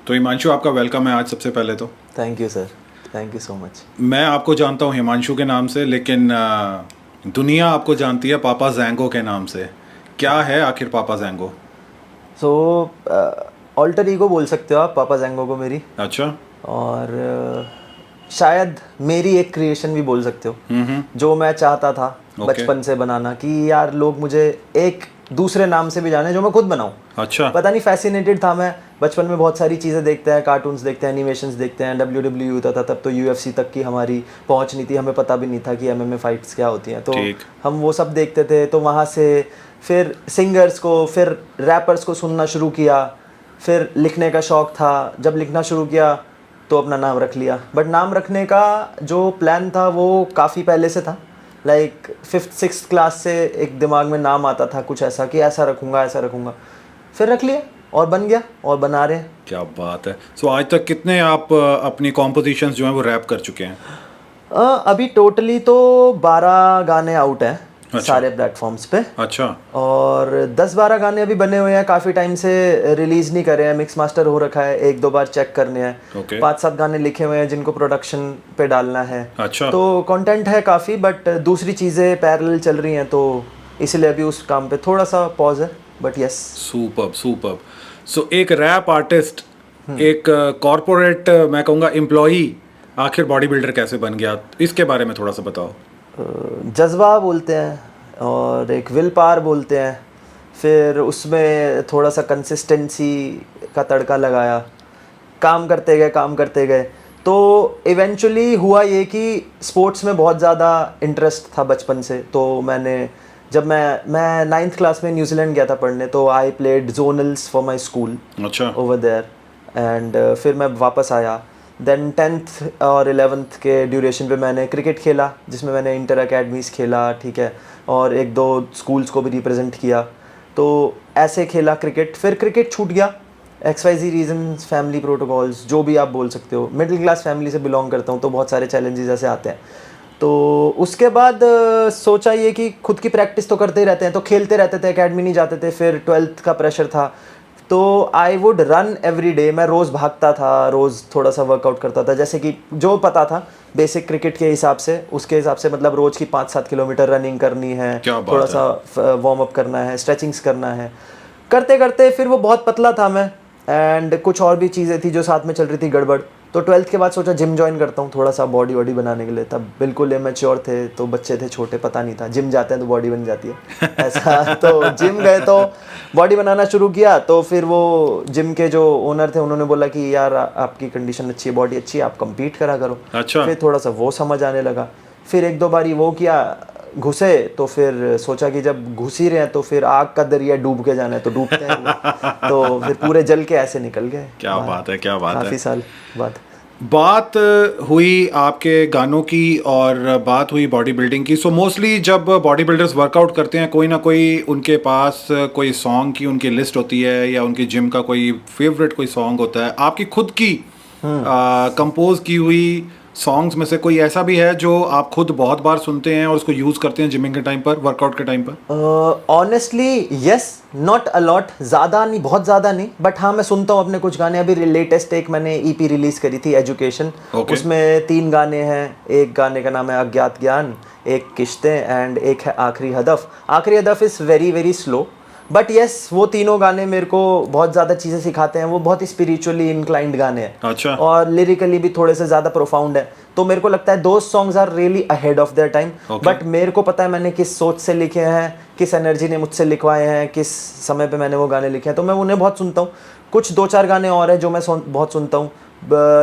तो हिमांशु, आपका वेलकम है आज सबसे पहले तो। Thank you sir, thank you so much. मैं आपको जानता हूँ हिमांशु के नाम से, लेकिन दुनिया आपको जानती है पापा जैंगो के नाम से। क्या है आखिर पापा जैंगो? सो ऑल्टर ईगो बोल सकते हो आप पापा जैंगो को मेरी। अच्छा। और शायद मेरी एक क्रिएशन भी बोल सकते हो, जो मैं चाहता था बचपन से बनाना, कि यार लोग मुझे एक दूसरे नाम से भी जाने जो मैं खुद बनाऊं। अच्छा। पता नहीं, फैसिनेटेड था मैं बचपन में। बहुत सारी चीज़ें देखते हैं, कार्टून्स देखते हैं, एनिमेशंस देखते हैं, WWE होता था तब तो, UFC तक की हमारी पहुंच नहीं थी, हमें पता भी नहीं था कि MMA फाइट्स क्या होती हैं। तो ठीक। हम वो सब देखते थे। तो वहाँ से फिर सिंगर्स को, फिर रैपर्स को सुनना शुरू किया। फिर लिखने का शौक़ था, जब लिखना शुरू किया तो अपना नाम रख लिया। बट नाम रखने का जो प्लान था वो काफ़ी पहले से था। लाइक 5th-6th क्लास से एक दिमाग में नाम आता था कुछ ऐसा कि ऐसा रखूँगा, ऐसा रखूँगा। फिर रख लिया और बन गया और बना रहे हैं। क्या बात है। सो आज तक कितने आप अपनी कॉम्पोजिशंस जो हैं वो रैप कर चुके हैं? अभी टोटली तो 12 गाने आउट हैं। अच्छा। सारे प्लेटफॉर्म्स पे। अच्छा। और 10-12 गाने अभी बने हुए हैं, काफ़ी टाइम से रिलीज़ नहीं करे हैं, मिक्स मास्टर हो रखा है, 1-2 बार चेक करने हैं। ओके। 5-7 गाने लिखे हुए हैं जिनको प्रोडक्शन पे डालना है। अच्छा। तो कंटेंट है काफ़ी, बट दूसरी चीज़ें पैरेलल चल रही हैं, तो इसलिए अभी उस काम पे थोड़ा सा पॉज है। But yes. Superb superb. So एक रैप आर्टिस्ट, एक कॉरपोरेट, मैं कहूँगा एम्प्लॉई, आखिर बॉडी बिल्डर कैसे बन गया, इसके बारे में थोड़ा सा बताओ। जज्बा बोलते हैं और एक विल पावर बोलते हैं। फिर उसमें थोड़ा सा कंसिस्टेंसी का तड़का लगाया, काम करते गए काम करते गए। तो इवेंचुअली हुआ ये कि स्पोर्ट्स में बहुत ज़्यादा इंटरेस्ट था बचपन से। तो जब मैं 9th क्लास में न्यूजीलैंड गया था पढ़ने, तो I played zonals for my school अच्छा। Over there. एंड फिर मैं वापस आया। देन 10th और 11th के ड्यूरेशन पे मैंने क्रिकेट खेला, जिसमें मैंने इंटर अकेडमीज़ खेला, ठीक है, और 1-2 स्कूल्स को भी रिप्रेजेंट किया। तो ऐसे खेला क्रिकेट। फिर क्रिकेट छूट गया, XYZ रीजंस, फैमिली प्रोटोकॉल्स, जो भी आप बोल सकते हो। मिडिल क्लास फैमिली से बिलोंग करता हूँ, तो बहुत सारे चैलेंजेस ऐसे आते हैं। तो उसके बाद सोचा ये कि खुद की प्रैक्टिस तो करते ही रहते हैं, तो खेलते रहते थे, एकेडमी नहीं जाते थे। फिर 12th का प्रेशर था, तो I would run every day. मैं रोज़ भागता था, रोज़ थोड़ा सा वर्कआउट करता था, जैसे कि जो पता था बेसिक क्रिकेट के हिसाब से, उसके हिसाब से मतलब रोज़ की 5-7 किलोमीटर रनिंग करनी है, थोड़ा सा वार्म अप करना है, स्ट्रेचिंग्स करना है। करते करते फिर वो बहुत पतला था मैं, एंड कुछ और भी चीज़ें थी जो साथ में चल रही थी गड़बड़। तो 12th के बाद सोचा जिम ज्वाइन करता हूँ, थोड़ा सा बॉडी वॉडी बनाने के लिए। तब बिल्कुल इमेच्योर थे, तो बच्चे थे छोटे, पता नहीं था जिम जाते हैं तो बॉडी बन जाती है ऐसा। तो जिम गए तो बॉडी बनाना शुरू किया। तो फिर वो जिम के जो ओनर थे उन्होंने बोला कि यार आपकी कंडीशन अच्छी है, बॉडी अच्छी है, आप कम्पीट करा करो। अच्छा। फिर थोड़ा सा वो समझ आने लगा। फिर 1-2 बारी वो किया, घुसे। तो फिर सोचा कि जब घुस ही रहे हैं तो फिर आग का दरिया डूब के जाना है, तो डूबते हैं। तो फिर पूरे जल के ऐसे निकल गए। क्या बात है, क्या बात है। काफ़ी साल बाद बात हुई आपके गानों की और बात हुई बॉडी बिल्डिंग की। सो मोस्टली जब बॉडी बिल्डर्स वर्कआउट करते हैं, कोई ना कोई उनके पास कोई सॉन्ग की उनकी लिस्ट होती है, या उनकी जिम का कोई फेवरेट कोई सॉन्ग होता है। आपकी खुद की कंपोज की हुई सॉन्ग्स में से कोई ऐसा भी है जो आप खुद बहुत बार सुनते हैं और उसको यूज़ करते हैं जिमिंग के टाइम पर, वर्कआउट के टाइम पर? ऑनेस्टली यस, नॉट अलॉट, ज़्यादा नहीं, बहुत ज़्यादा नहीं, बट हाँ मैं सुनता हूँ अपने कुछ गाने। अभी लेटेस्ट एक मैंने EP रिलीज़ करी थी, एजुकेशन। उसमें 3 गाने हैं। एक गाने का नाम है अज्ञात ज्ञान, एक किश्तें, एंड एक है आखिरी हदफ। आखिरी हदफ is very very slow, but yes वो तीनों गाने मेरे को बहुत ज़्यादा चीज़ें सिखाते हैं। वो बहुत ही स्पिरिचुअली इंक्लाइंड गाने हैं। अच्छा। और लिरिकली भी थोड़े से ज़्यादा प्रोफाउंड है। तो मेरे को लगता है दो songs are really ahead of their time. But मेरे को पता है मैंने किस सोच से लिखे हैं, किस एनर्जी ने मुझसे लिखवाए हैं, किस समय पे मैंने वो गाने लिखे हैं। तो मैं उन्हें बहुत सुनता हूँ। कुछ 2-4 गाने और हैं जो मैं बहुत सुनता हूँ।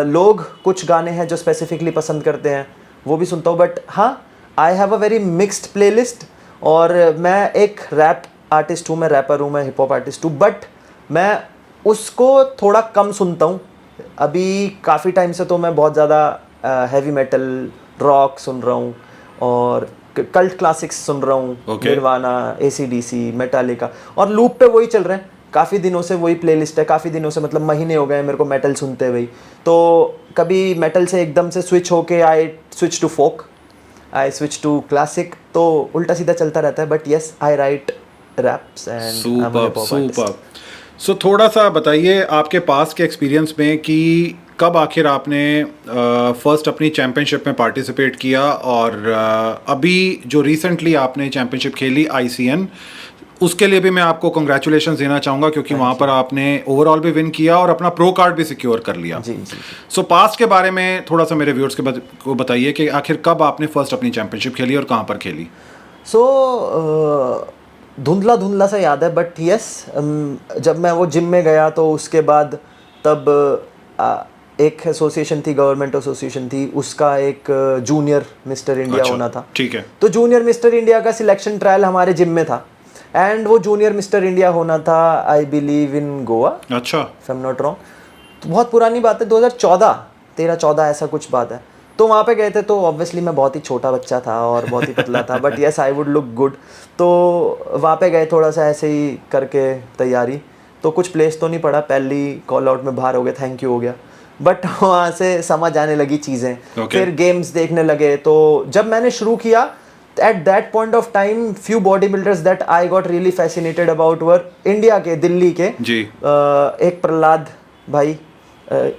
लोग कुछ गाने हैं जो स्पेसिफिकली पसंद करते हैं, वो भी सुनता हूँ। बट हाँ, I have a very mixed playlist. और मैं एक रैप आर्टिस्ट हूँ, मैं रैपर हूँ, मैं हिप हॉप आर्टिस्ट हूँ, बट मैं उसको थोड़ा कम सुनता हूँ अभी। काफ़ी टाइम से तो मैं बहुत ज़्यादा हैवी मेटल, रॉक सुन रहा हूँ, और कल्ट क्लासिक्स सुन रहा हूँ। निर्वाणा, AC/DC, मेटालिका, और लूप पे वही चल रहे हैं। काफ़ी दिनों से वही प्लेलिस्ट है, काफ़ी दिनों से, मतलब महीने हो गए मेरे को मेटल सुनते हुए। तो कभी मेटल से एकदम से स्विच होके I switch to folk, I switch to classic, तो उल्टा सीधा चलता रहता है। But yes, I write raps and superb superb. So थोड़ा सा बताइए आपके पास के एक्सपीरियंस में कि कब आखिर आपने फर्स्ट अपनी चैम्पियनशिप में पार्टिसिपेट किया, और अभी जो रिसेंटली आपने चैम्पियनशिप खेली आईसीएन, उसके लिए भी मैं आपको कंग्रेचुलेशंस देना चाहूँगा, क्योंकि वहाँ पर आपने ओवरऑल भी विन किया और अपना प्रो कार्ड भी सिक्योर कर लिया। जी जी। सो पास्ट के बारे में थोड़ा सा मेरे व्यूअर्स को बताइए कि आखिर कब आपने फर्स्ट अपनी चैम्पियनशिप खेली और कहाँ पर खेली। सो धुंधला धुंधला सा याद है, बट यस, जब मैं वो जिम में गया तो उसके बाद तब एक एसोसिएशन थी, गवर्नमेंट एसोसिएशन थी, उसका एक जूनियर मिस्टर इंडिया होना था। ठीक है। तो जूनियर मिस्टर इंडिया का सिलेक्शन ट्रायल हमारे जिम में था, एंड वो जूनियर मिस्टर इंडिया होना था आई बिलीव इन गोवा, अच्छा, if I am not wrong. तो बहुत पुरानी बात है, 2014 13-14 ऐसा कुछ बात है। तो वहाँ पे गए थे, तो ऑब्वियसली मैं बहुत ही छोटा बच्चा था और बहुत ही पतला था, but yes I would look good. तो वहाँ पे गए, थोड़ा सा ऐसे ही करके तैयारी, तो कुछ प्लेस तो नहीं पड़ा, पहली कॉल आउट में बाहर हो गया, थैंक यू हो गया। बट वहाँ से समझ आने लगी चीज़ें, फिर गेम्स देखने लगे। तो जब मैंने शुरू किया, at that point of time few bodybuilders that I got really fascinated about were India के, दिल्ली के जी। एक प्रहलाद भाई,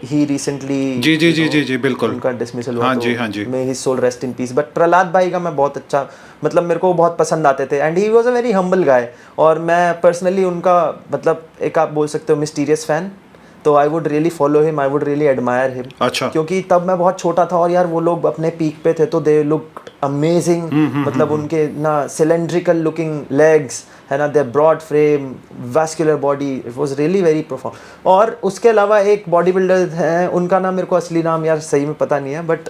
ही रिसेंटली जी जी जी जी जी बिल्कुल उनका डिसमिसल हुआ। हाँ जी, हाँ जी। May his soul rest in peace. But Prahlad भाई का मैं बहुत अच्छा, मतलब मेरे को बहुत पसंद आते थे, and he was a very humble गाय। और मैं पर्सनली उनका, मतलब एक आप बोल सकते हो मिस्टीरियस फैन। तो I would really follow him, I would really admire him. अच्छा। क्योंकि तब मैं बहुत छोटा था और यार वो लोग अपने पीक पे थे, तो दे लुक अमेजिंग। मतलब उनके ना सिलेंड्रिकल लुकिंग लेग्स है ना, they brought frame, vascular body, it was really very profound. और उसके अलावा एक बॉडी बिल्डर हैं, उनका नाम मेरे को असली नाम यार सही में पता नहीं है, but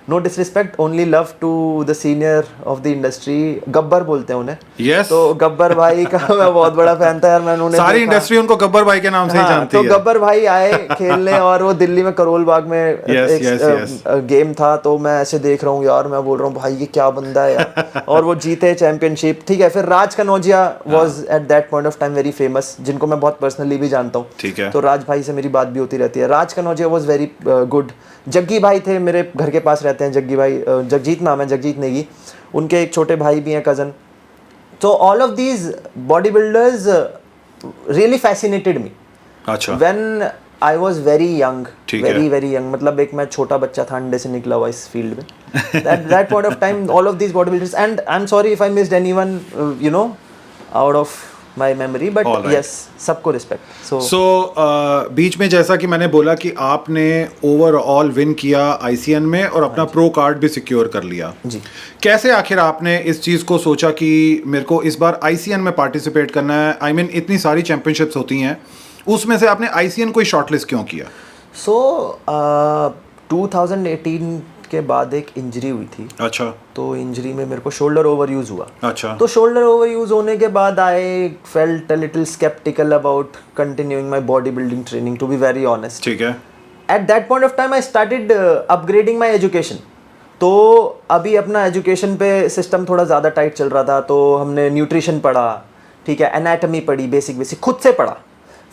no disrespect, only love to the senior of the industry, Gabbar बोलते हैं उन्हें। यस। तो गब्बर भाई का मैं बहुत बड़ा फैन था यार, मैंने उन्हें सारी इंडस्ट्री उनको गब्बर भाई के नाम से ही जानती तो है। गब्बर भाई आए खेलने, और वो दिल्ली में करोल बाग में एक गेम था, तो मैं ऐसे देख रहा हूँ यार, मैं बोल रहा हूँ भाई ये क्या बंदा है यार। और वो जीते चैंपियनशिप, ठीक है। फिर Raj Kanaujia was at that point of time very famous, जिनको मैं बहुत पर्सनली भी जानता हूँ, ठीक है। तो राज भाई से मेरी बात भी होती रहती है। Raj Kanaujia was very good. Jaggi भाई थे, मेरे घर के पास रहते हैं जग्गी भाई, जगजीत नाम है, जगजीत नेगी, उनके एक छोटे भाई भी हैं, cousin. So all of these bodybuilders really fascinated me. अच्छा। When I was very young, ठीक है। very young, मतलब एक मैं छोटा बच्चा था, अंडे से निकला हुआ इस फील्ड में। That point of time, all of these bodybuilders, and I'm sorry if I missed anyone, you know, out of my memory, but All right. yes, सबको respect. So बीच में जैसा कि मैंने बोला कि आपने ओवरऑल विन किया आईसीएन में और अपना प्रो कार्ड भी सिक्योर कर लिया जी। कैसे आखिर आपने इस चीज़ को सोचा कि मेरे को इस बार आईसीएन में पार्टिसिपेट करना है? आई मीन इतनी सारी चैंपियनशिप्स होती हैं, उसमें से आपने आईसीएन को ही शॉर्टलिस्ट क्यों किया? 2018 के बाद एक इंजरी हुई थी। अच्छा। तो इंजरी में मेरे को शोल्डर ओवर यूज हुआ। अच्छा। तो शोल्डर ओवर यूज होने के बाद I felt a little skeptical about continuing my body building training, to be very honest. ठीक है। At that point of time I started upgrading my education. तो अभी अपना एजुकेशन पे सिस्टम थोड़ा ज़्यादा टाइट चल रहा था, तो हमने न्यूट्रिशन पढ़ा, ठीक है, एनाटमी पढ़ी, बेसिक खुद से पढ़ा।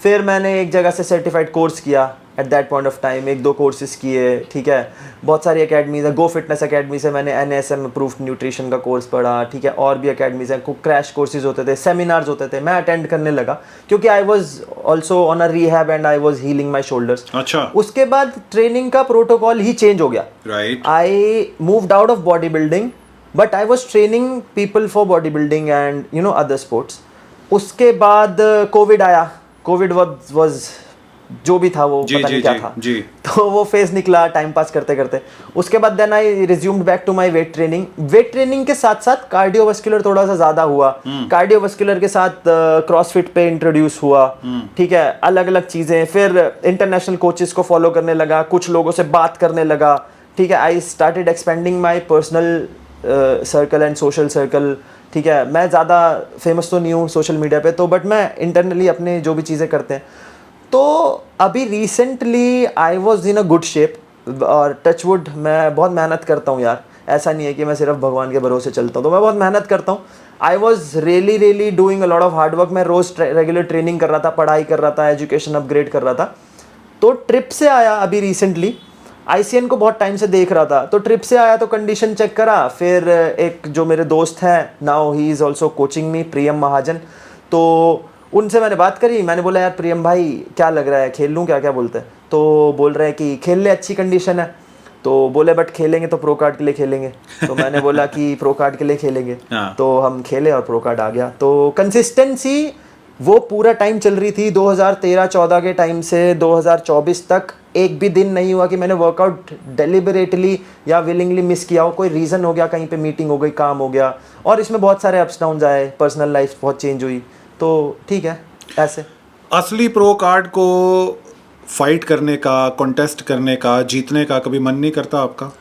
फिर मैंने एक जगह से सर्टिफाइड कोर्स किया eight that point of time, 1-2 courses किए, ठीक है। बहुत सारी अकेडमीज है, गो फिटनेस अकेडमी से मैंने NASM अप्रूव्ड न्यूट्रिशन का कोर्स पढ़ा, ठीक है। और भी अकेडमीज हैं, क्रैश कोर्सेज होते थे, सेमिनार्स होते थे, मैं अटेंड करने लगा, क्योंकि I was also on a rehab and I was healing my shoulders. अच्छा। उसके बाद ट्रेनिंग का प्रोटोकॉल ही चेंज हो गया। Right. I moved out of body building, but I was training people for body building and you know other sports. उसके बाद Covid आया, Covid was जो भी था वो पता नहीं क्या था, तो वो फेज निकला टाइम पास करते करते। उसके बाद then I resumed back to my weight training. Weight training के साथ साथ कार्डियोवास्कुलर थोड़ा सा ज़्यादा हुआ, कार्डियोवास्कुलर के साथ क्रॉसफिट पे इंट्रोड्यूस हुआ, ठीक है, अलग अलग चीज़ें। फिर इंटरनेशनल कोचेस को फॉलो करने लगा, कुछ लोगों से बात करने लगा, ठीक है। I started expanding my personal circle and social circle, ठीक है। मैं ज़्यादा फेमस तो नहीं हूँ सोशल मीडिया पे, तो बट मैं इंटरनली अपने जो भी चीज़ें करते हैं। तो अभी recently I was in a good shape, और टचवुड मैं बहुत मेहनत करता हूँ यार, ऐसा नहीं है कि मैं सिर्फ भगवान के भरोसे चलता हूँ, तो मैं बहुत मेहनत करता हूँ। I was really doing a lot of hard work. मैं रोज़ रेगुलर ट्रेनिंग कर रहा था, पढ़ाई कर रहा था, एजुकेशन अपग्रेड कर रहा था। तो ट्रिप से आया अभी रिसेंटली, आईसीएन को बहुत टाइम से देख रहा था, तो ट्रिप से आया तो कंडीशन चेक करा। फिर एक जो मेरे दोस्त हैं, now he is also coaching me, Priyam Mahajan, तो उनसे मैंने बात करी, मैंने बोला यार प्रियम भाई क्या लग रहा है, खेल लूँ क्या, क्या बोलते हैं? तो बोल रहे हैं कि खेल ले, अच्छी कंडीशन है। तो बोले बट खेलेंगे तो प्रो कार्ड के लिए खेलेंगे। तो मैंने बोला कि प्रो कार्ड के लिए खेलेंगे। हाँ। तो हम खेले और प्रो कार्ड आ गया। तो कंसिस्टेंसी वो पूरा टाइम चल रही थी, 2013-14 के टाइम से 2024 तक एक भी दिन नहीं हुआ कि मैंने वर्कआउट डेलिबरेटली या विलिंगली मिस किया हो। कोई रीज़न हो गया, कहीं पे मीटिंग हो गई, काम हो गया, और इसमें बहुत सारे अप्स डाउन आए, पर्सनल लाइफ बहुत चेंज हुई। तो ठीक है ऐसे। असली प्रो कार्ड को फाइट करने का, कॉन्टेस्ट करने का, जीतने का कभी मन नहीं करता आपका?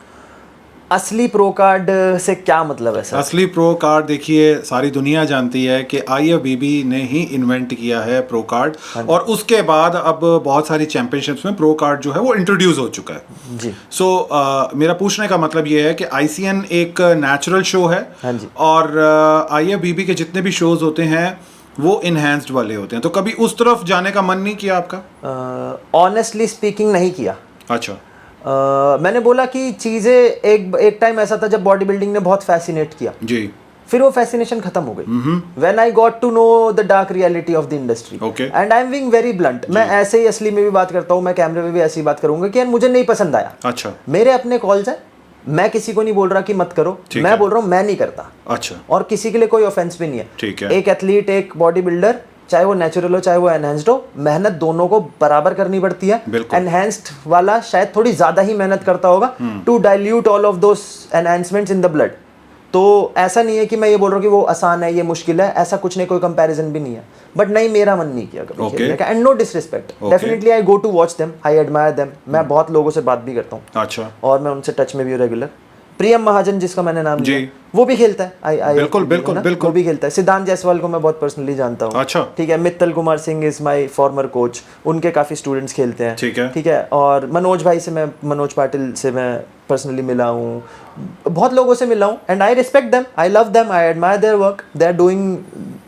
असली प्रो कार्ड से क्या मतलब है सर? असली प्रो कार्ड देखिए, सारी दुनिया जानती है कि IFBB ने ही इन्वेंट किया है प्रो कार्ड, और उसके बाद अब बहुत सारी चैंपियनशिप्स में प्रो कार्ड जो है वो इंट्रोड्यूस हो चुका है जी। सो मेरा पूछने का मतलब ये है कि ICN एक नेचुरल शो है, हाँ जी। और IFBB के जितने भी शोज होते हैं वो इनहैंस्ड वाले होते हैं, तो कभी उस तरफ जाने का मन नहीं किया आपका? ऑनेस्टली स्पीकिंग नहीं किया। अच्छा। मैंने बोला कि चीज़ें एक टाइम ऐसा था जब बॉडी बिल्डिंग ने बहुत फैसिनेट किया, जी। फिर वो फैसिनेशन खत्म हो गई। When I got to know the dark reality of the industry, Okay. And I am being very blunt, मैं ऐसे ही असली में भी बात करता हूँ, मैं कैमरे में भी ऐसी बात करूंगा कि यार मुझे नहीं पसंद आया। अच्छा। मेरे अपने कॉल्स हैं, मैं किसी को नहीं बोल रहा कि मत करो, मैं बोल रहा हूँ मैं नहीं करता। अच्छा। और किसी के लिए कोई ऑफेंस भी नहीं है। ठीक है। एक एथलीट, एक बॉडी बिल्डर, चाहे वो नेचुरल हो चाहे वो एनहेंस्ड हो, मेहनत दोनों को बराबर करनी पड़ती है। बिल्कुल। एनहेंस्ड वाला शायद थोड़ी ज्यादा ही मेहनत करता होगा to dilute all of those enhancements in the blood. तो ऐसा नहीं है कि मैं ये बोल रहा हूँ कि वो आसान है, ये मुश्किल है, ऐसा कुछ नहीं, कोई कंपैरिजन भी नहीं है। बट नहीं, मेरा मन नहीं किया कभी खेलने का, and no disrespect, definitely I go to watch them, I admire them. मैं बहुत लोगों से बात भी करता हूँ। अच्छा। और मैं उनसे टच में भी हूँ रेगुलर। प्रियम महाजन जिसका मैंने नाम लिया, जी। वो भी खेलता है। बिल्कुल बिल्कुल बिल्कुल, वो भी खेलता है। सिद्धांत जायसवाल को मैं बहुत पर्सनली जानता हूँ। अच्छा। ठीक है। Mittal Kumar Singh is my farmer coach, उनके काफ़ी स्टूडेंट्स खेलते हैं। ठीक है। ठीक है। और मनोज भाई से, मैं मनोज पाटिल से मैं पर्सनली मिला हूँ, बहुत लोगों से मिला हूँ, and I respect them, I love them, I admire their work, they are doing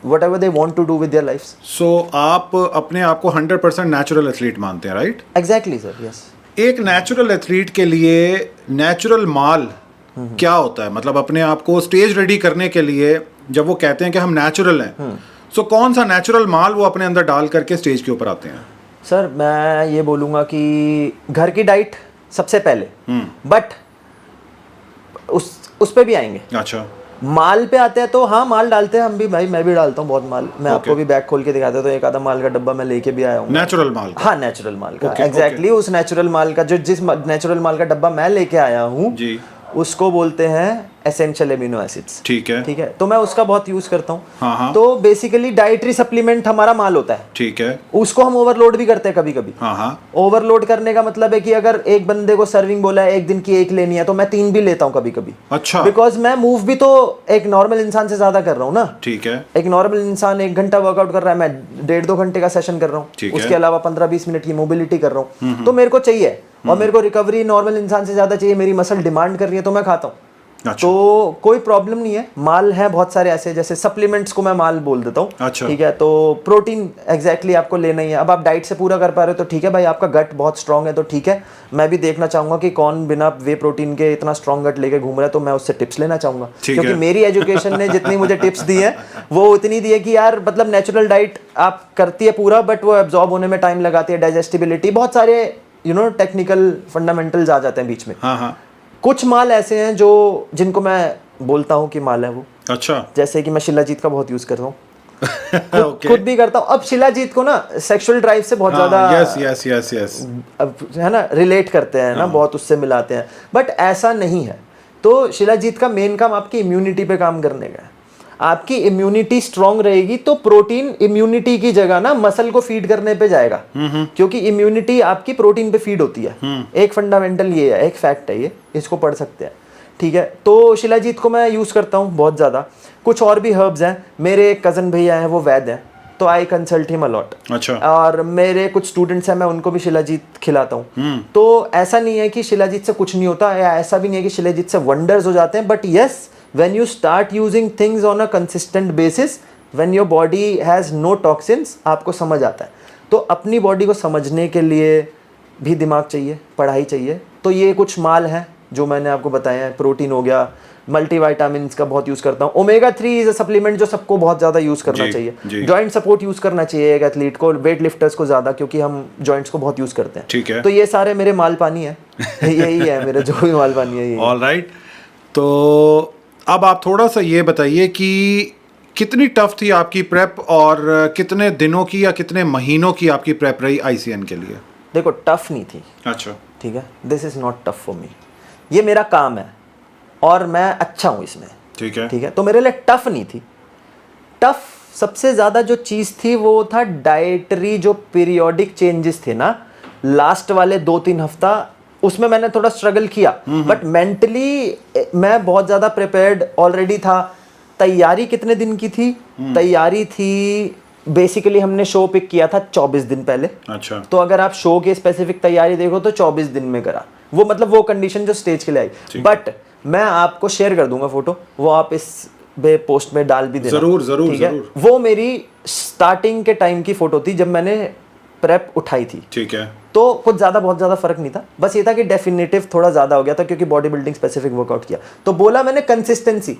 whatever they want to do with their life. So आप अपने आप को 100% नेचुरल एथलीट मानते हैं, राइट? Exactly sir, yes. एक नेचुरल एथलीट के लिए natural माल क्या होता है? मतलब अपने आप को स्टेज रेडी करने के लिए जब वो कहते हैं कि हम नेचुरल हैं, सो कौन सा नेचुरल माल वो अपने अंदर डाल करके स्टेज के ऊपर आते हैं? सर मैं ये बोलूँगा कि घर की डाइट सबसे पहले, बट उस पे भी आएंगे। अच्छा। माल पे आते हैं तो हाँ, माल डालते हैं हम भी भाई, मैं भी डालता हूँ बहुत माल। मैं आपको भी बैग खोल के दिखाता हूँ, तो एक आधा माल का डब्बा मैं लेके भी आया हूँ। नेचुरल माल का? हाँ, नेचुरल माल का, एग्जैक्टली। उस नेचुरल माल का, जिस नेचुरल माल का डब्बा मैं लेके आया हूँ जी, उसको बोलते हैं एसेंशियल एमिनो एसिड्स। ठीक है। ठीक है। तो मैं उसका बहुत यूज करता हूँ। हाँ। तो बेसिकली डाइटरी सप्लीमेंट हमारा माल होता है। ठीक है। उसको हम ओवरलोड भी करते हैं कभी कभी। हाँ। ओवरलोड करने का मतलब है कि अगर एक बंदे को सर्विंग बोला है एक दिन की एक लेनी है, तो मैं 3 भी लेता हूँ कभी कभी। अच्छा। बिकॉज मैं मूव भी तो एक नॉर्मल इंसान से ज्यादा कर रहा हूँ ना। ठीक है। एक नॉर्मल इंसान 1 घंटा वर्कआउट कर रहा है, मैं 1.5-2 घंटे का सेशन कर रहा हूँ। उसके अलावा 15-20 मिनट की मोबिलिटी कर रहा हूँ। तो मेरे को चाहिए, और मेरे को रिकवरी नॉर्मल इंसान से ज्यादा चाहिए, मेरी मसल डिमांड कर रही है, तो मैं खाता हूँ। अच्छा। तो कोई प्रॉब्लम नहीं है। माल है बहुत सारे ऐसे, जैसे सप्लीमेंट्स को मैं माल बोल देता हूँ। अच्छा। ठीक है। तो प्रोटीन एग्जैक्टली आपको लेना ही है। अब आप डाइट से पूरा कर पा रहे हो तो ठीक है भाई, आपका गट बहुत स्ट्रांग है तो ठीक है। मैं भी देखना चाहूंगा कि कौन बिना वे प्रोटीन के इतना स्ट्रांग गट लेके घूम रहा है, तो मैं उससे टिप्स लेना चाहूंगा, क्योंकि मेरी एजुकेशन ने जितनी मुझे टिप्स दी है वो उतनी दी है कि यार मतलब नेचुरल डाइट आप करती है पूरा, बट वो एब्जॉर्ब होने में टाइम लगाती है, डाइजेस्टिबिलिटी, बहुत सारे टेक्निकल फंडामेंटल्स आ जाते हैं बीच में। हाँ। कुछ माल ऐसे हैं जो जिनको मैं बोलता हूँ कि माल है वो। अच्छा। जैसे कि मैं शिलाजीत का बहुत यूज करता हूँ। खुद भी करता हूँ। अब शिलाजीत को ना सेक्सुअल ड्राइव से बहुत ज्यादा यस है ना, रिलेट करते हैं ना, बहुत उससे मिलाते हैं, बट ऐसा नहीं है। तो शिलाजीत का मेन काम आपकी इम्यूनिटी पे काम करने का है। आपकी इम्यूनिटी स्ट्रांग रहेगी तो प्रोटीन इम्यूनिटी की जगह ना मसल को फीड करने पे जाएगा, क्योंकि इम्यूनिटी आपकी प्रोटीन पे फीड होती है। एक फंडामेंटल ये है, एक फैक्ट है ये, इसको पढ़ सकते हैं। ठीक है। तो शिलाजीत को मैं यूज करता हूँ बहुत ज्यादा। कुछ और भी हर्ब्स हैं। मेरे एक कजन भैया हैं, वो वैद हैं, तो आई कंसल्ट हिम अलॉट। अच्छा। और मेरे कुछ स्टूडेंट्स हैं, मैं उनको भी शिलाजीत खिलाता हूँ। तो ऐसा नहीं है कि शिलाजीत से कुछ नहीं होता, या ऐसा भी नहीं है कि शिलाजीत से वंडर्स हो जाते हैं, but yes, when you start using things on a consistent basis, when your body has no toxins, आपको समझ आता है। तो अपनी बॉडी को समझने के लिए भी दिमाग चाहिए, पढ़ाई चाहिए। तो ये कुछ माल हैं जो मैंने आपको बताया है। प्रोटीन हो गया, मल्टीविटामिन्स का बहुत यूज़ करता हूँ। ओमेगा 3 इज अ सप्लीमेंट जो सबको बहुत ज़्यादा यूज़ करना जी, चाहिए। जी। जॉइंट सपोर्ट यूज़ करना चाहिए एक एथलीट को, वेट लिफ्टर्स को ज़्यादा, क्योंकि हम जॉइंट्स को बहुत यूज़ करते हैं। ठीक है। तो ये सारे मेरे माल पानी है यही है मेरे जो भी माल पानी है यही है। All right. तो अब आप थोड़ा सा ये बताइए कि कितनी टफ थी आपकी प्रेप और कितने दिनों की या कितने महीनों की आपकी प्रेप रही आईसीएन के लिए? देखो टफ नहीं थी, अच्छा। ठीक है, this is not tough for me, ये मेरा काम है और मैं अच्छा हूँ इसमें, ठीक है। ठीक है, तो मेरे लिए टफ नहीं थी। टफ सबसे ज़्यादा जो चीज़ थी वो था डाइटरी जो पीरियोडिक चेंजेस थे ना लास्ट वाले 2-3 हफ्ता, उसमें मैंने थोड़ा स्ट्रगल किया, बट मेंटली मैं बहुत ज़्यादा प्रिपेयर्ड ऑलरेडी था। तैयारी कितने दिन की थी? तैयारी थी बेसिकली हमने शो पिक किया था 24 दिन पहले। अच्छा। तो अगर आप शो की स्पेसिफिक तैयारी देखो तो 24 दिन में करा, वो मतलब वो कंडीशन जो स्टेज के लिए आई। बट मैं आपको शेयर कर दूंगा फोटो, वो आप इस पोस्ट में डाल भी देना। जरूर जरूर ठीक है, जरूर। वो मेरी स्टार्टिंग के टाइम की फोटो थी जब मैंने प्रेप उठाई थी। ठीक है। तो कुछ ज़्यादा बहुत ज़्यादा फर्क नहीं था, बस ये था कि डेफिनेटिव थोड़ा ज़्यादा हो गया था क्योंकि बॉडी बिल्डिंग स्पेसिफिक वर्कआउट किया। तो बोला मैंने कंसिस्टेंसी,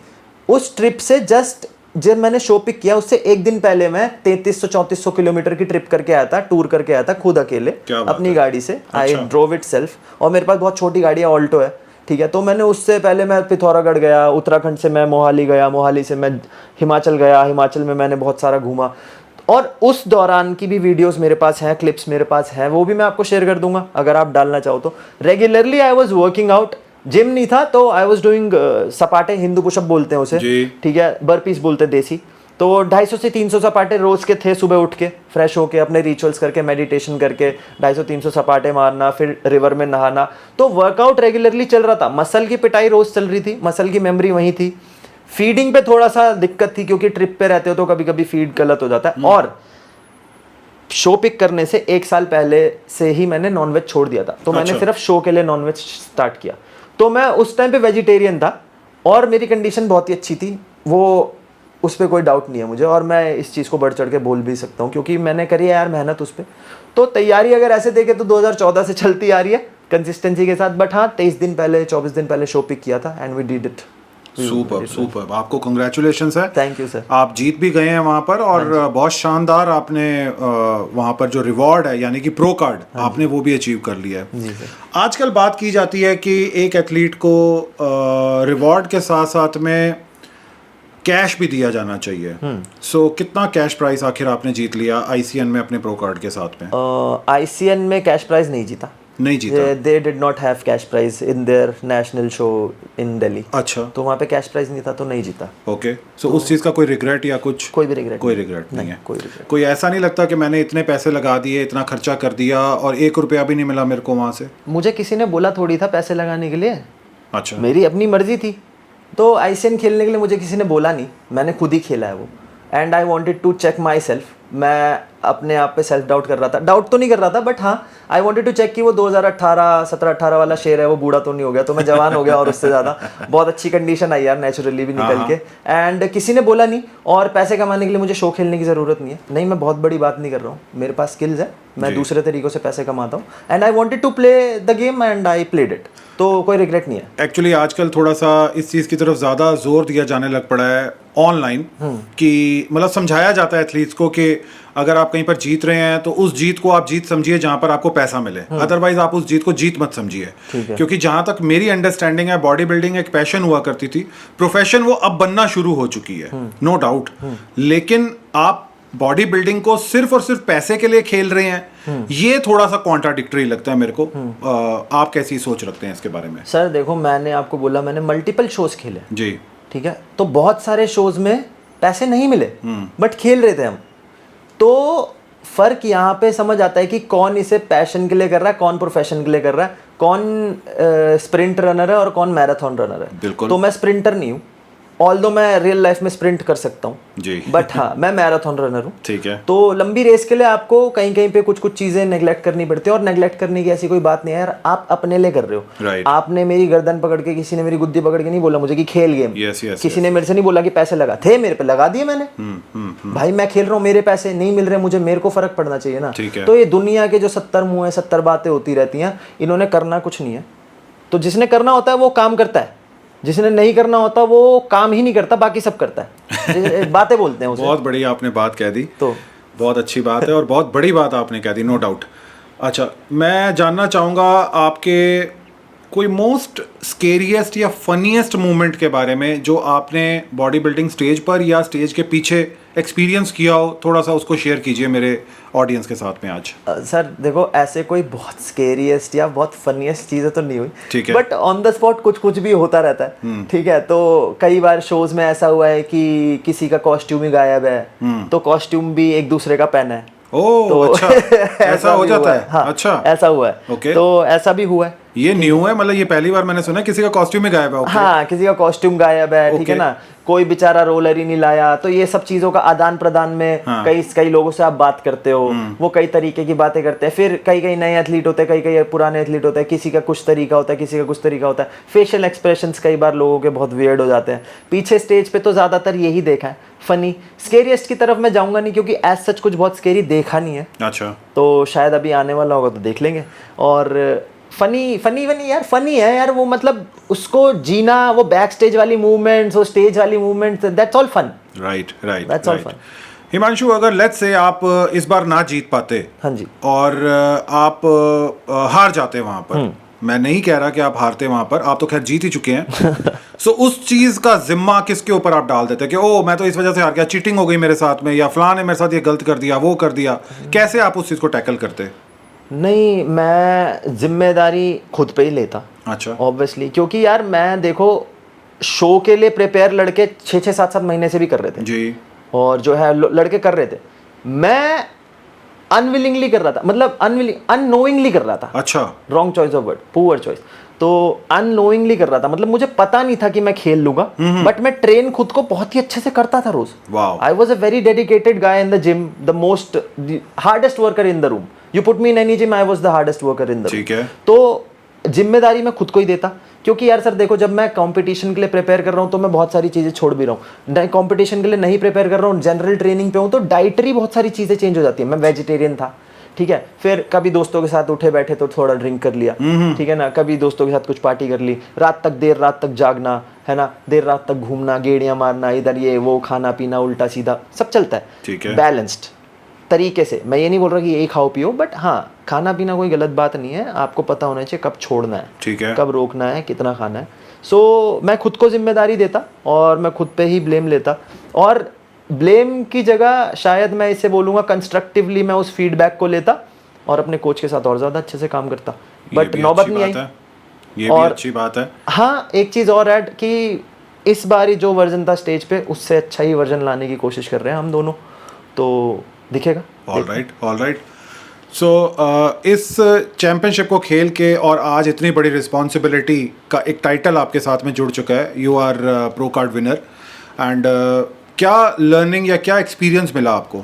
उस ट्रिप से जस्ट जब मैंने शो पिक किया उससे एक दिन पहले मैं 3300-3400 किलोमीटर की ट्रिप करके आया था, टूर करके आया था खुद अकेले अपनी गाड़ी से। आई ड्रोव इट सेल्फ, और मेरे पास बहुत छोटी गाड़ी है, ऑल्टो है, ठीक है। तो मैंने उससे पहले मैं पिथौरागढ़ गया, उत्तराखंड से मैं मोहाली गया, मोहाली से मैं हिमाचल गया, हिमाचल में मैंने बहुत सारा घूमा, और उस दौरान की भी वीडियोस मेरे पास हैं, क्लिप्स मेरे पास हैं, वो भी मैं आपको शेयर कर दूंगा अगर आप डालना चाहो तो। Regularly I was working out, gym नहीं था तो I was doing Sapate, Hindu pushup बोलते हैं उसे, ठीक है, बर्पीस बोलते हैं देसी। तो 250 से 300 सपाटे रोज के थे, सुबह उठ के फ्रेश होके अपने रिचुअल्स करके मेडिटेशन करके 250-300 सपाटे मारना, फिर रिवर में नहाना। तो वर्कआउट रेगुलरली चल रहा था, मसल की पिटाई रोज चल रही थी, मसल की मेमोरी वहीं थी। फीडिंग पे थोड़ा सा दिक्कत थी क्योंकि ट्रिप पे रहते हो तो कभी कभी फीड गलत हो जाता है, और शो पिक करने से 1 साल पहले से ही मैंने नॉनवेज छोड़ दिया था। तो मैंने सिर्फ शो के लिए नॉनवेज स्टार्ट किया। तो मैं उस टाइम पे वेजिटेरियन था और मेरी कंडीशन बहुत ही अच्छी थी, वो उस पर कोई डाउट नहीं है मुझे, और मैं इस चीज़ को बढ़ चढ़ के बोल भी सकता हूँ क्योंकि मैंने करी है यार मेहनत उस पर। तो तैयारी अगर ऐसे देखे तो 2014 से चलती आ रही है कंसिस्टेंसी के साथ, बट हाँ 23 दिन पहले 24 दिन पहले शो पिक किया था and we did it. Super super, आपको कंग्रेचुलेशंस है। Thank you sir. आप जीत भी गए हैं वहां पर, और बहुत शानदार आपने वहां पर जो रिवॉर्ड है यानी कि प्रो कार्ड आपने वो भी अचीव कर लिया है। जी सर। आजकल बात की जाती है कि एक एथलीट को रिवॉर्ड के साथ साथ में कैश भी दिया जाना चाहिए। सो कितना कैश प्राइस आखिर आपने जीत लिया आईसीएन में अपने प्रो कार्ड के साथ में? आईसीएन में कैश प्राइज नहीं जीता। नहीं जीता? They did not have cash prize in their national show in Delhi. अच्छा। तो वहाँ पे कैश प्राइज नहीं था तो नहीं जीता। ओके। सो उस चीज़ का कोई रिग्रेट या कुछ? कोई भी रिग्रेट? कोई रिग्रेट नहीं है। कोई रिग्रेट। कोई ऐसा नहीं लगता कि मैंने इतने पैसे लगा दिए, इतना खर्चा कर दिया और 1 रुपया भी नहीं मिला मेरे को वहाँ से? मुझे किसी ने बोला थोड़ी था पैसे लगाने के लिए। अच्छा। मेरी अपनी मर्जी थी। तो आईसीएन खेलने के लिए मुझे किसी ने बोला नहीं, मैंने खुद ही खेला है वो, and I wanted to check my self. मैं अपने आप पे सेल्फ डाउट कर रहा था, डाउट तो नहीं कर रहा था बट हाँ आई वांटेड टू चेक कि वो 2018 17-18 वाला शेर है वो बूढ़ा तो नहीं हो गया। तो मैं जवान हो गया और उससे ज़्यादा बहुत अच्छी कंडीशन आई यार नेचुरली भी निकल के। एंड किसी ने बोला नहीं, और पैसे कमाने के लिए मुझे शो खेलने की ज़रूरत नहीं है। नहीं, मैं बहुत बड़ी बात नहीं कर रहा हूँ, मेरे पास स्किल्स है, मैं दूसरे तरीक़ों से पैसे कमाता हूँ, and I wanted to play the game and I played it. तो कोई रिग्रेट नहीं है। एक्चुअली आजकल थोड़ा सा इस चीज़ की तरफ ज़्यादा जोर दिया जाने लग पड़ा है ऑनलाइन, कि मतलब समझाया जाता है एथलीट्स को कि अगर आप कहीं पर जीत रहे हैं तो उस जीत को आप जीत समझिए जहां पर आपको पैसा मिले, अदरवाइज आप उस जीत को जीत मत समझिए। क्योंकि जहां तक मेरी अंडरस्टैंडिंग है, बॉडी बिल्डिंग एक पैशन हुआ करती थी, प्रोफेशन वो अब बनना शुरू हो चुकी है, नो डाउट। लेकिन आप बॉडी बिल्डिंग को सिर्फ और सिर्फ पैसे के लिए खेल रहे हैं, ये थोड़ा सा कॉन्ट्राडिक्टरी लगता है मेरे को। आप कैसी सोच रखते हैं इसके बारे में? सर देखो, मैंने आपको बोला मैंने मल्टीपल शोज खेले जी, ठीक है, तो बहुत सारे शोज में पैसे नहीं मिले बट खेल रहे थे हम। तो फर्क यहाँ पे समझ आता है कि कौन इसे पैशन के लिए कर रहा है, कौन प्रोफेशन के लिए कर रहा है, कौन स्प्रिंट रनर है और कौन मैराथन रनर है। बिल्कुल। तो मैं स्प्रिंटर नहीं हूँ, ऑल्दो मैं रियल लाइफ में स्प्रिंट कर सकता हूँ जी, बट हाँ मैं मैराथन रनर हूँ। ठीक है। तो लंबी रेस के लिए आपको कहीं कहीं पे कुछ कुछ चीज़ें नेग्लेक्ट करनी पड़ती है, और नेग्लेक्ट करने की ऐसी कोई बात नहीं है यार, आप अपने लिए कर रहे हो। Right. आपने मेरी गर्दन पकड़ के, किसी ने मेरी गुद्दी पकड़ के नहीं बोला मुझे कि खेल गेम। किसी ने मेरे से नहीं बोला कि पैसे लगा, थे मेरे पे, लगा दिए मैंने। भाई मैं खेल रहा हूँ, मेरे पैसे नहीं मिल रहे मुझे, मेरे को फर्क पड़ना चाहिए ना। तो ये दुनिया के जो 70 मुंह है, 70 बातें होती रहती हैं, इन्होंने करना कुछ नहीं है। तो जिसने करना होता है वो काम करता है, जिसने नहीं करना होता वो काम ही नहीं करता, बाकी सब करता है। बातें बोलते हैं उसे। बहुत बड़ी आपने बात कह दी, तो बहुत अच्छी बात है और बहुत बड़ी बात आपने कह दी, नो डाउट। अच्छा, मैं जानना चाहूँगा आपके कोई मोस्ट स्केरियस्ट या फनीएस्ट मोमेंट के बारे में जो आपने बॉडी बिल्डिंग स्टेज पर या स्टेज के पीछे एक्सपीरियंस किया हो, थोड़ा सा उसको शेयर कीजिए मेरे ऑडियंस के साथ में आज। सर देखो, ऐसे कोई बहुत स्केरियस्ट या बहुत फनीएस्ट चीज़ें तो नहीं हुई, ठीक है। बट ऑन द स्पॉट कुछ कुछ भी होता रहता है, ठीक है। तो कई बार शोज में ऐसा हुआ है कि किसी का कॉस्ट्यूम ही गायब है, तो कॉस्ट्यूम भी एक दूसरे का पहना है। ओह, तो अच्छा, ऐसा हो जाता है। हाँ, अच्छा, ऐसा हुआ है। ओके। तो ऐसा भी हुआ है। ये न्यू है, मतलब ये पहली बार मैंने सुना किसी का कॉस्ट्यूम ही गायब है। ओके। हाँ, किसी का कॉस्ट्यूम गायब है, ठीक है ओके। ना, कोई बेचारा रोलर ही नहीं लाया। तो ये सब चीजों का आदान प्रदान में हाँ। कई लोगों से आप बात करते हो, वो कई तरीके की बातें करते हैं। फिर कई नए एथलीट होते हैं, कई पुराने एथलीट होते हैं, किसी का कुछ तरीका होता है, किसी का कुछ तरीका होता है। फेशियल एक्सप्रेशंस कई बार लोगों के बहुत वियर्ड हो जाते हैं। पीछे स्टेज पे तो ज्यादातर यही देखा है। फनी स्केरियस्ट की तरफ मैं जाऊंगा नहीं, क्योंकि एज सच कुछ बहुत स्केरी देखा नहीं है। अच्छा, तो शायद अभी आने वाला होगा तो देख लेंगे। और फनी यार, फनी है यार वो, मतलब उसको जीना, वो बैक स्टेज वाली मूवमेंट्स, वो स्टेज वाली movements, that's all fun. Right right That's all right. fun. Himanshu, अगर लेट्स से आप इस बार ना जीत पाते, हाँ जी, और आप हार जाते वहां पर, मैं नहीं कह रहा कि आप हारते वहां पर, आप तो खैर जीत ही चुके हैं। सो उस चीज का जिम्मा किसके ऊपर आप डाल देते कि ओ मैं तो इस वजह से हार गया, चीटिंग हो गई मेरे साथ में, या फलां ने मेरे साथ ये गलत कर दिया, वो कर दिया, कैसे आप उस चीज को टैकल करते? नहीं, मैं जिम्मेदारी खुद पे ही लेता। अच्छा, ऑब्वियसली, क्योंकि यार मैं देखो, शो के लिए प्रिपेयर लड़के 6-7 महीने से भी कर रहे थे जी, और जो है लड़के कर रहे थे, मैं अनविलिंगली कर रहा था, मतलब अननोइंगली कर रहा था। अच्छा, wrong choice of word, poor choice. तो अननोइंगली कर रहा था, मतलब मुझे पता नहीं था कि मैं खेल लूंगा, बट मैं ट्रेन खुद को बहुत ही अच्छे से करता था रोज। Wow. I was a very dedicated guy in the gym, the most hardest worker in the room. You put me in any gym, I was the hardest worker in the room. ठीक है। तो जिम्मेदारी मैं खुद को ही देता, क्योंकि यार सर देखो, जब मैं कंपटीशन के लिए प्रिपेयर कर रहा हूँ तो मैं बहुत सारी चीज़ें छोड़ भी रहा हूँ। कंपटीशन के लिए नहीं प्रिपेयर कर रहा हूँ, जनरल ट्रेनिंग पे हूँ, तो डाइटरी बहुत सारी चीज़ें चेंज हो जाती है। मैं वेजिटेरियन था, ठीक है, फिर कभी दोस्तों के साथ उठे बैठे तो थोड़ा ड्रिंक कर लिया, ठीक है ना, कभी दोस्तों के साथ कुछ पार्टी कर ली, देर रात तक जागना, है ना, देर रात तक घूमना, गेड़ियाँ मारना, इधर ये वो, खाना पीना उल्टा सीधा सब चलता है, ठीक है, बैलेंस्ड तरीके से। मैं ये नहीं बोल रहा कि यही खाओ पियो, बट हाँ, खाना पीना कोई गलत बात नहीं है, आपको पता होना चाहिए कब छोड़ना है, ठीक है, कब रोकना है, कितना खाना है। सो मैं खुद को जिम्मेदारी देता और मैं खुद पे ही ब्लेम लेता, और ब्लेम की जगह शायद मैं इसे बोलूँगा कंस्ट्रक्टिवली मैं उस फीडबैक को लेता और अपने कोच के साथ और ज़्यादा अच्छे से काम करता, बट नौबत नहीं आई। ये भी अच्छी बात है। हाँ, एक चीज़ और ऐड कि इस बार जो वर्जन था स्टेज पे, उससे अच्छा ही वर्जन लाने की कोशिश कर रहे हैं हम दोनों, तो दिखेगा। All right. सो इस चैंपियनशिप को खेल के और आज इतनी बड़ी रिस्पॉन्सिबिलिटी का एक टाइटल आपके साथ में जुड़ चुका है, you are pro card winner, and क्या लर्निंग या क्या एक्सपीरियंस मिला आपको?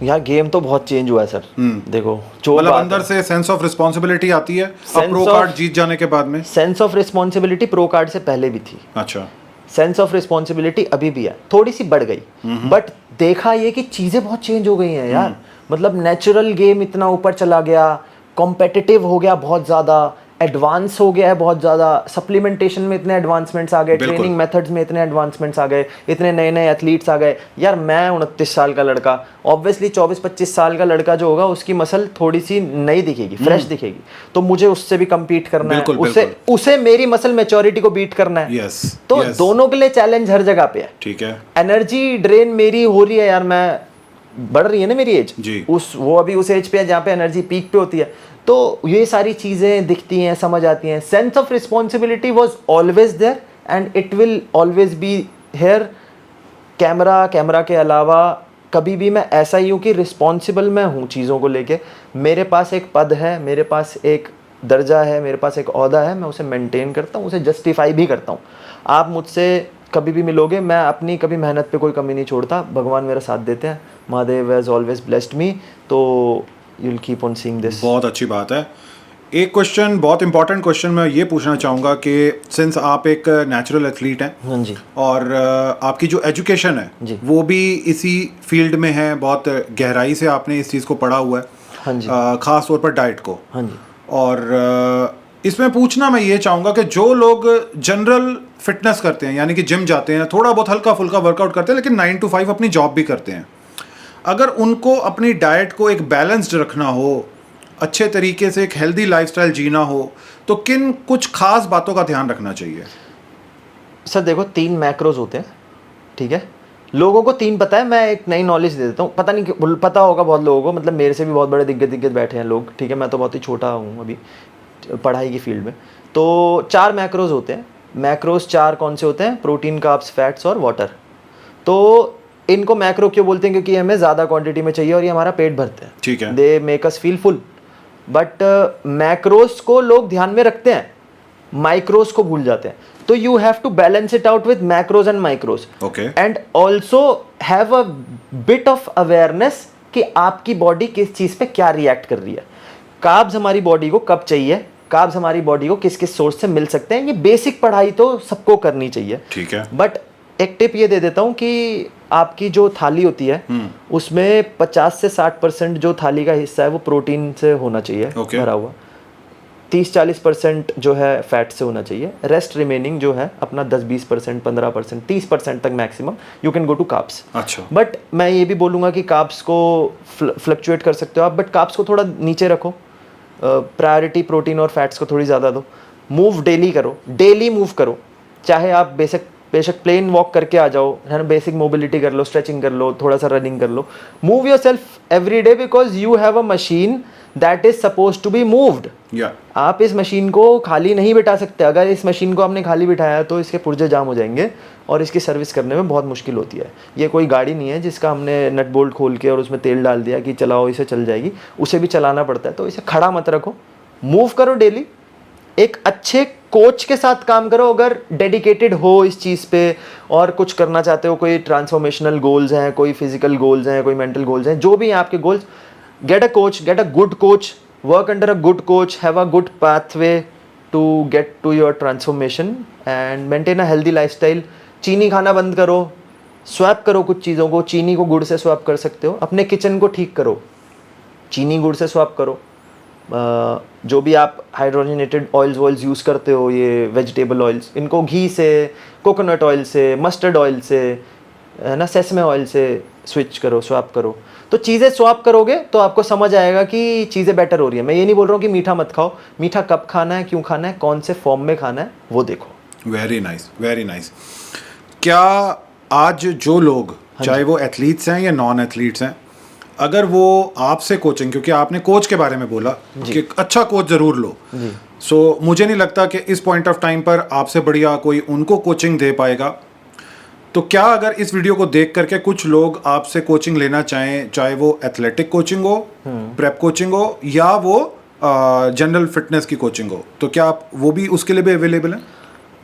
यार गेम तो बहुत चेंज हुआ है सर। देखो, जो मतलब अंदर से सेंस ऑफ रिस्पॉन्सिबिलिटी आती है अब प्रो कार्ड जीत जाने के बाद में? Sense of responsibility pro card से पहले भी थी। अच्छा। सेंस ऑफ रिस्पॉन्सिबिलिटी अभी भी है, थोड़ी सी बढ़ गई, बट देखा ये कि चीज़ें बहुत चेंज हो गई हैं यार। मतलब नेचुरल गेम इतना ऊपर चला गया, कॉम्पिटिटिव हो गया बहुत ज़्यादा, एडवांस हो गया है बहुत ज़्यादा, सप्लीमेंटेशन में इतने एडवांसमेंट्स आ गए, ट्रेनिंग मेथड्स में इतने एडवांसमेंट्स आ गए, इतने नए नए एथलीट्स आ गए। यार मैं 29 साल का लड़का, ऑब्वियसली 24-25 साल का लड़का जो होगा उसकी मसल थोड़ी सी नई दिखेगी, फ्रेश दिखेगी, तो मुझे उससे भी कम्पीट करना है, उसे मेरी मसल मैच्योरिटी को बीट करना है। तो दोनों के लिए चैलेंज हर जगह पे है। ठीक है। एनर्जी ड्रेन मेरी हो रही है यार, मैं बढ़ रही है ना मेरी एज, वो अभी उस एज पे है जहाँ पे एनर्जी पीक पे होती है, तो ये सारी चीज़ें दिखती हैं, समझ आती हैं। Sense of responsibility was always there and it will always be here. Camera के अलावा कभी भी मैं ऐसा ही हूँ कि रिस्पॉन्सिबल मैं हूँ चीज़ों को लेके। मेरे पास एक पद है, मेरे पास एक दर्जा है, मेरे पास एक ओहदा है, मैं उसे मेंटेन करता हूँ, उसे जस्टिफाई भी करता हूँ। आप मुझसे कभी भी मिलोगे, मैं अपनी कभी मेहनत पे कोई कमी नहीं छोड़ता, भगवान मेरा साथ देते हैं, Mahadev has always blessed me, तो you will keep on seeing this. बहुत अच्छी बात है। एक क्वेश्चन, बहुत इंपॉर्टेंट क्वेश्चन मैं ये पूछना चाहूँगा कि सिंस आप एक नेचुरल एथलीट हैं, हाँ जी, और आपकी जो एजुकेशन है जी, वो भी इसी फील्ड में है, बहुत गहराई से आपने इस चीज़ को पढ़ा हुआ है, हाँ जी, ख़ास तौर पर डाइट को, हाँ जी, और इसमें पूछना मैं ये चाहूँगा कि जो लोग जनरल फिटनेस करते हैं, यानी कि जिम जाते हैं, थोड़ा बहुत हल्का फुल्का वर्कआउट करते हैं, लेकिन 9 to 5 अपनी जॉब भी करते हैं, अगर उनको अपनी डाइट को एक बैलेंस्ड रखना हो, अच्छे तरीके से एक हेल्दी लाइफस्टाइल जीना हो, तो किन कुछ खास बातों का ध्यान रखना चाहिए? सर देखो 3 मैक्रोज होते हैं, ठीक है। लोगों को 3 पता है, मैं एक नई नॉलेज दे देता हूँ, पता नहीं क्यों पता होगा बहुत लोगों को, मतलब मेरे से भी बहुत बड़े दिग्गज बैठे हैं लोग, ठीक है। मैं तो बहुत ही छोटा हूँ अभी पढ़ाई की फील्ड में। तो 4 मैक्रोज होते हैं। मैक्रोज 4 कौन से होते हैं? प्रोटीन, कार्ब्स, फैट्स और वाटर। तो इनको मैक्रो क्यों बोलते हैं? क्योंकि हमें ज़्यादा क्वांटिटी में चाहिए और ये हमारा पेट भरते हैं, ठीक है। They make us feel full. But macros को लोग ध्यान में रखते हैं, माइक्रोज को भूल जाते हैं। तो you have to balance it out with macros and micros, okay. And also have a bit of awareness कि आपकी बॉडी किस चीज़ पे क्या रिएक्ट कर रही है। कार्ब्स हमारी बॉडी को कब चाहिए, कार्ब्स हमारी बॉडी को किस किस सोर्स से मिल सकते हैं, ये बेसिक पढ़ाई तो सबको करनी चाहिए, ठीक है। बट एक टिप ये दे देता हूँ कि आपकी जो थाली होती है उसमें 50 से 60% जो थाली का हिस्सा है वो प्रोटीन से होना चाहिए, Okay. भरा हुआ। 30-40% जो है फैट से होना चाहिए। रेस्ट रिमेनिंग जो है अपना 10-20%, 15%, 30% तक maximum you can go to carbs. अच्छा। बट मैं ये भी बोलूँगा कि कार्ब्स को फ्लक्चुएट कर सकते हो आप, बट कार्ब्स को थोड़ा नीचे रखो, प्रायोरिटी प्रोटीन और फैट्स को थोड़ी ज़्यादा दो। मूव डेली करो, डेली मूव करो, चाहे आप बेशक प्लेन वॉक करके आ जाओ, है ना, बेसिक मोबिलिटी कर लो, स्ट्रेचिंग कर लो, थोड़ा सा रनिंग कर लो। Move yourself every day because you have a machine that is suppose to be moved. आप इस मशीन को खाली नहीं बिठा सकते। अगर इस मशीन को आपने खाली बिठाया तो इसके पुर्जे जाम हो जाएंगे और इसकी सर्विस करने में बहुत मुश्किल होती है। ये कोई गाड़ी नहीं है जिसका हमने नट बोल्ट खोल के और उसमें तेल डाल दिया कि चलाओ इसे चल जाएगी, उसे भी चलाना पड़ता है। तो इसे खड़ा मत रखो, मूव करो डेली, एक अच्छे कोच के साथ काम करो अगर डेडिकेटेड हो इस चीज़ पे और कुछ करना चाहते हो। कोई ट्रांसफॉर्मेशनल गोल्स हैं, कोई फिजिकल गोल्स हैं, कोई मेंटल गोल्स हैं, जो भी हैं आपके goals, get a coach, get a good coach, work under a good coach, have a good pathway to get to your transformation and maintain a healthy lifestyle. चीनी खाना बंद करो, स्वैप करो कुछ चीज़ों को, चीनी को गुड़ से स्वैप कर सकते हो। अपने किचन को ठीक करो, चीनी गुड़ से स्वैप करो। जो भी आप हाइड्रोजनेटेड ऑयल्स यूज़ करते हो, ये वेजिटेबल ऑयल्स, इनको घी से, कोकोनट ऑयल से, मस्टर्ड ऑयल से, है ना, सेसमे ऑयल से स्विच करो, स्वैप करो। तो चीज़ें स्वैप करोगे तो आपको समझ आएगा कि चीज़ें बेटर हो रही है। मैं ये नहीं बोल रहा हूँ कि मीठा मत खाओ, मीठा कब खाना है, क्यों खाना है, कौन से फॉर्म में खाना है, वो देखो। Very nice, very nice. क्या आज जो लोग, चाहे वो एथलीट्स हैं या नॉन एथलीट्स हैं, अगर वो आपसे कोचिंग, क्योंकि आपने कोच के बारे में बोला कि अच्छा कोच ज़रूर लो, सो मुझे नहीं लगता कि इस पॉइंट ऑफ टाइम पर आपसे बढ़िया कोई उनको कोचिंग दे पाएगा। तो क्या अगर इस वीडियो को देख करके कुछ लोग आपसे कोचिंग लेना चाहें, चाहे वो एथलेटिक कोचिंग हो, प्रेप कोचिंग हो, या वो जनरल फिटनेस की कोचिंग हो, तो क्या आप वो भी, उसके लिए भी अवेलेबल हैं?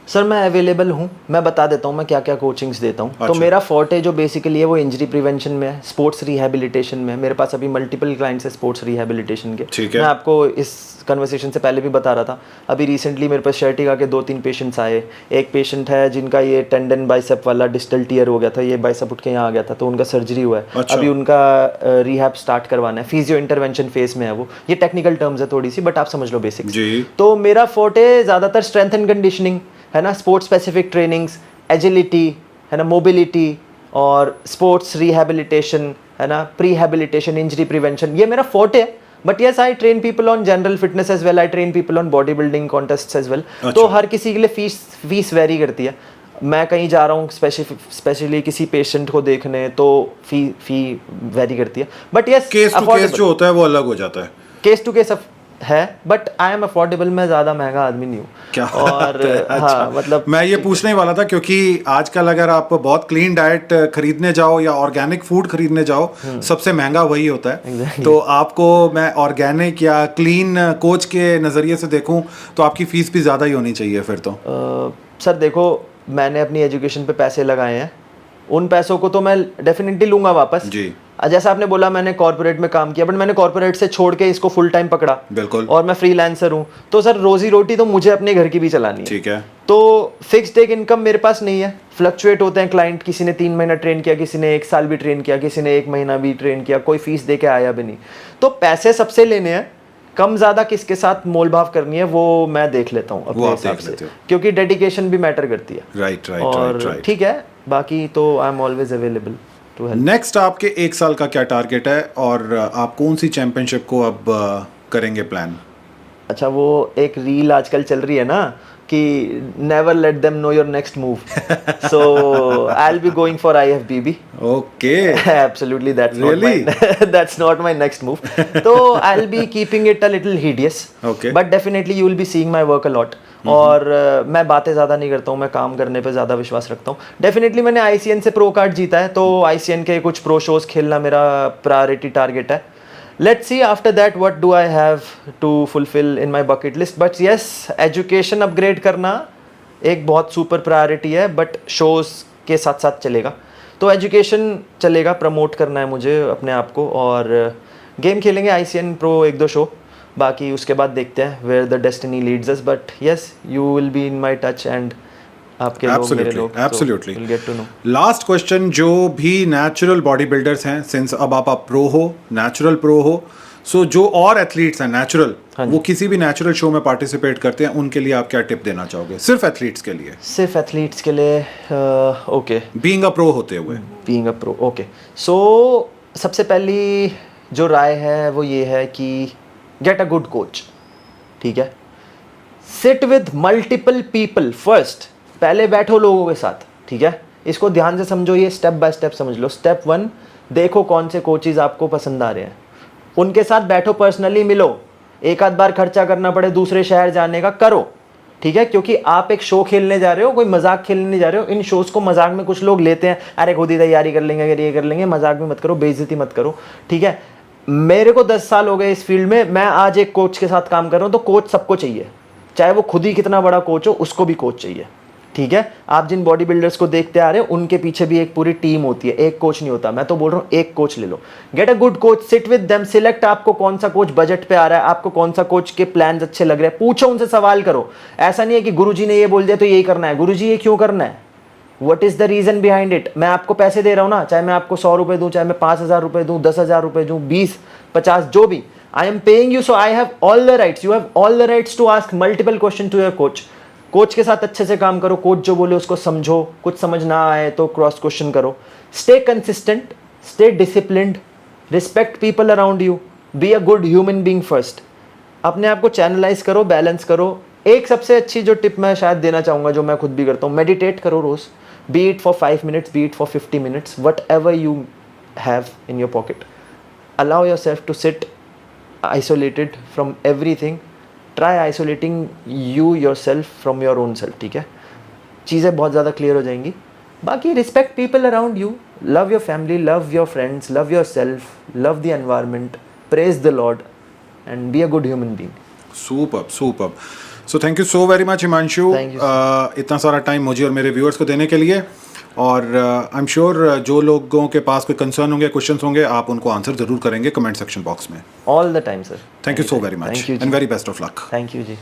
सर मैं अवेलेबल हूँ, मैं बता देता हूँ मैं क्या क्या कोचिंग्स देता हूँ। अच्छा। तो मेरा फोर्टे जो बेसिकली है वो इंजरी प्रिवेंशन में है, स्पोर्ट्स रिहैबिलिटेशन में। मेरे पास अभी मल्टीपल क्लाइंट्स है स्पोर्ट्स रिहैबिलिटेशन के। ठीक है। मैं आपको इस कन्वर्सेशन से पहले भी बता रहा था, अभी रिसेंटली मेरे पास शर्टिगा के 2-3 पेशेंट्स आए। एक पेशेंट है जिनका ये टेंडन बाइसेप वाला डिस्टल टीयर हो गया था, ये बाइसेप उठ के यहाँ आ गया था, तो उनका सर्जरी हुआ है। अच्छा। अभी उनका रिहैब स्टार्ट करवाना है, फिजियो इंटरवेंशन फेस में है वो। ये टेक्निकल टर्म्स है थोड़ी सी, बट आप समझ लो बेसिक्स। तो मेरा फोर्टे ज़्यादातर स्ट्रेंथ एंड कंडीशनिंग है ना, स्पोर्ट्स स्पेसिफिक ट्रेनिंग्स, एजिलिटी है ना, मोबिलिटी और स्पोर्ट्स रिहैबिलिटेशन है ना, प्रीहैबिलिटेशन, इंजरी प्रिवेंशन, ये मेरा फोर्टे है। But yes I train people on general fitness as well, I train people on body building contest as well. तो हर किसी के लिए फीस वेरी करती है। मैं कहीं जा रहा हूँ स्पेशली किसी पेशेंट को देखने, तो फी वेरी करती है। But yes, case to case जो होता है वो अलग हो जाता है, केस टू केस है, बट आई एम अफोर्डेबल, मैं ज़्यादा महंगा आदमी नहीं हूँ। क्या और अच्छा। हाँ, मतलब मैं ये पूछने ही वाला था, क्योंकि आजकल अगर आप बहुत क्लीन डाइट खरीदने जाओ या ऑर्गेनिक फूड खरीदने जाओ, सबसे महंगा वही होता है। Exactly. तो आपको मैं ऑर्गेनिक या क्लीन कोच के नज़रिए से देखूं तो आपकी फीस भी ज़्यादा ही होनी चाहिए फिर तो। सर देखो, मैंने अपनी एजुकेशन पे पैसे लगाए हैं, उन पैसों को तो मैं डेफिनेटली लूंगा वापस जी। जैसा आपने बोला मैंने कॉर्पोरेट में काम किया, बट मैंने कॉर्पोरेट से छोड़ के इसको फुल टाइम पकड़ा। बिल्कुल। और मैं फ्रीलांसर हूँ, तो सर रोजी रोटी तो मुझे अपने घर की भी चलानी है। ठीक है। तो फिक्स्ड एक इनकम मेरे पास नहीं है, फ्लक्चुएट होते हैं क्लाइंट। किसी ने 3 महीना ट्रेन किया, किसी ने 1 साल भी ट्रेन किया, किसी ने 1 महीना भी ट्रेन किया, कोई फीस दे के आया भी नहीं। तो पैसे सबसे लेने हैं, कम ज़्यादा किसके साथ मोल भाव करनी है वो मैं देख लेता हूँ अपने आप हिसाब देख से, लेते हो। क्योंकि डेडिकेशन भी मैटर करती है। राइट राइट और राइट। ठीक है, बाकी तो I am always available to help. Next आपके 1 साल का क्या टारगेट है और आप कौन सी चैंपियनशिप को अब करेंगे प्लान? अच्छा, वो एक रील आजकल चल रही है ना कि never let them know your next move, so I will be going for IFBB। Okay. Absolutely, Really? that's not my next move. So I'll be keeping it a little hideous. Okay. But definitely you will be seeing my work a lot. और मैं बातें ज़्यादा नहीं करता हूँ, मैं काम करने पे ज़्यादा विश्वास रखता हूँ। डेफिनेटली मैंने ICN से प्रो कार्ड जीता है, तो ICN के कुछ प्रो शोज़ खेलना मेरा प्रायोरिटी टारगेट है। Let's see after that what do I have to fulfill in my bucket list. But yes, education upgrade करना एक बहुत सुपर प्रायोरिटी है, बट शोज़ के साथ साथ चलेगा। तो एजुकेशन चलेगा, प्रमोट करना है मुझे अपने आप को, और गेम खेलेंगे ICN प्रो 1-2 शो, बाकी उसके बाद देखते हैं where the destiny leads us. But yes, you will be in my touch and आपके लोग मेरे लोग, absolutely will get to know. Last question, जो भी नेचुरल बॉडी बिल्डर्स हैं, सिंस अब आप प्रो हो, नेचुरल प्रो हो, सो जो और एथलीट्स हैं नेचुरल, वो किसी भी नेचुरल शो में पार्टिसिपेट करते हैं, उनके लिए आप क्या टिप देना चाहोगे? सिर्फ एथलीट्स के लिए? सिर्फ एथलीट्स के लिए, ओके, बीइंग अ प्रो होते हुए। Being a pro, okay. So सबसे पहली जो राय है वो ये है कि गेट अ गुड कोच, ठीक है। Sit with multiple people first, पहले बैठो लोगों के साथ, ठीक है। इसको ध्यान से समझो, ये स्टेप बाय स्टेप समझ लो। स्टेप 1, देखो कौन से कोचेज आपको पसंद आ रहे हैं, उनके साथ बैठो, पर्सनली मिलो। एक आध बार खर्चा करना पड़े दूसरे शहर जाने का, करो, ठीक है, क्योंकि आप एक शो खेलने जा रहे हो, कोई मजाक खेलने नहीं जा रहे हो। इन शोज़ को मजाक में कुछ लोग लेते हैं, अरे खुद ही तैयारी कर लेंगे, अगर ये कर लेंगे, मजाक भी मत करो, बेइज्जती मत करो, ठीक है। मेरे को 10 साल हो गए इस फील्ड में, मैं आज एक कोच के साथ काम कर रहा हूँ, तो कोच सबको चाहिए, चाहे वो खुद ही कितना बड़ा कोच हो, उसको भी कोच चाहिए, ठीक है। आप जिन बॉडी बिल्डर्स को देखते आ रहे हो, उनके पीछे भी एक पूरी टीम होती है, एक कोच नहीं होता। मैं तो बोल रहा हूँ एक कोच ले लो, get a good coach, sit with them, select आपको कौन सा कोच बजट पे आ रहा है, आपको कौन सा कोच के प्लान्स अच्छे लग रहे हैं, पूछो उनसे, सवाल करो। ऐसा नहीं है कि गुरुजी ने ये बोल दिया तो यही करना है, गुरुजी ये क्यों करना है, what is the reason behind it. मैं आपको पैसे दे रहा हूँ ना, चाहे मैं आपको 100 रुपये दूँ, चाहे मैं 5,000 रुपये दूँ, 10,000 रुपये दूँ, 20, 50, जो भी, I am paying you, so I have all the rights, you have all the rights to ask multiple question to your coach. Coach के साथ अच्छे से काम करो, कोच जो बोले उसको समझो, कुछ समझ ना आए तो क्रॉस क्वेश्चन करो। Stay consistent, stay disciplined, respect people around you, be a good human being first. अपने आप को चैनलाइज करो, बैलेंस करो। एक सबसे अच्छी जो टिप मैं शायद देना चाहूँगा, जो मैं खुद भी करता हूँ, मेडिटेट करो रोज़, be it for 5 minutes, be it for 50 minutes, whatever you have in your pocket. Allow yourself to sit isolated from everything, try isolating you yourself from your own self, ठीक है। चीज़ें बहुत ज़्यादा clear हो जाएंगी। बाकी respect people around you, love your family, love your friends, love yourself, love the environment, praise the lord and be a good human being. Superb superb. So thank you so very much Himanshu, इतना सारा time मुझे और मेरे viewers को देने के लिए। और आई एम श्योर जो लोगों के पास कोई कंसर्न होंगे, क्वेश्चंस होंगे, आप उनको आंसर जरूर करेंगे कमेंट सेक्शन बॉक्स में। All the time sir. Thank you so very much and very best of luck. Thank you ji.